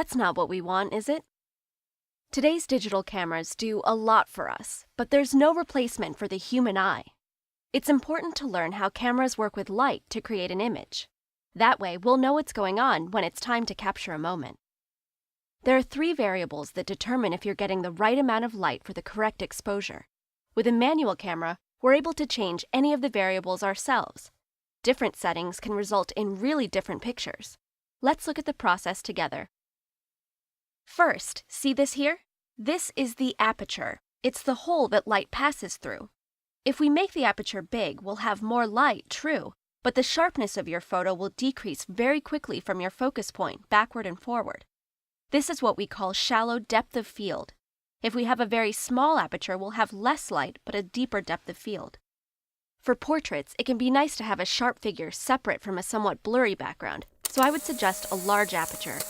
That's not what we want, is it? Today's digital cameras do a lot for us, but there's no replacement for the human eye. It's important to learn how cameras work with light to create an image. That way, we'll know what's going on when it's time to capture a moment. There are 3 variables that determine if you're getting the right amount of light for the correct exposure. With a manual camera, we're able to change any of the variables ourselves. Different settings can result in really different pictures. Let's look at the process together. First, see this here? This is the aperture. It's the hole that light passes through. If we make the aperture big, we'll have more light, true, but the sharpness of your photo will decrease very quickly from your focus point, backward and forward. This is what we call shallow depth of field. If we have a very small aperture, we'll have less light, but a deeper depth of field. For portraits, it can be nice to have a sharp figure separate from a somewhat blurry background, so I would suggest a large aperture.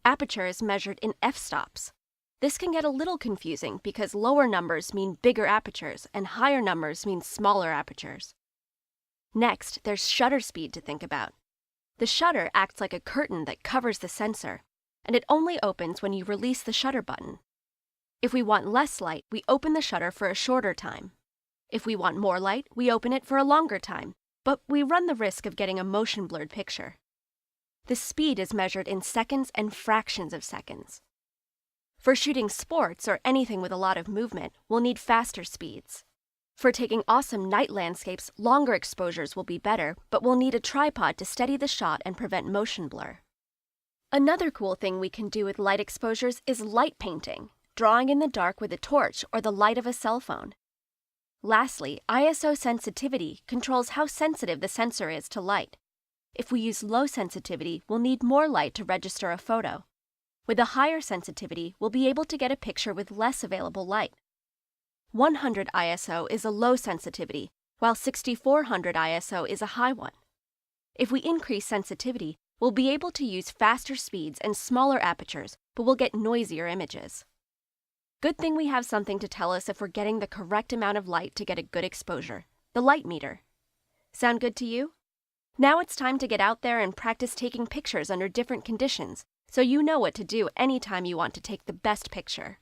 Aperture is measured in f-stops. This can get a little confusing because lower numbers mean bigger apertures and higher numbers mean smaller apertures. Next, there's shutter speed to think about. The shutter acts like a curtain that covers the sensor, and it only opens when you release the shutter button. If we want less light, we open the shutter for a shorter time. If we want more light, we open it for a longer time, but we run the risk of getting a motion-blurred picture. The speed is measured in seconds and fractions of seconds. For shooting sports or anything with a lot of movement, we'll need faster speeds. For taking awesome night landscapes, longer exposures will be better, but we'll need a tripod to steady the shot and prevent motion blur. Another cool thing we can do with light exposures is light painting, drawing in the dark with a torch or the light of a cell phone. Lastly, ISO sensitivity controls how sensitive the sensor is to light. If we use low sensitivity, we'll need more light to register a photo. With a higher sensitivity, we'll be able to get a picture with less available light. 100 ISO is a low sensitivity, while 6400 ISO is a high one. If we increase sensitivity, we'll be able to use faster speeds and smaller apertures, but we'll get noisier images. Good thing we have something to tell us if we're getting the correct amount of light to get a good exposure, the light meter. Sound good to you? Now it's time to get out there and practice taking pictures under different conditions, so you know what to do anytime you want to take the best picture.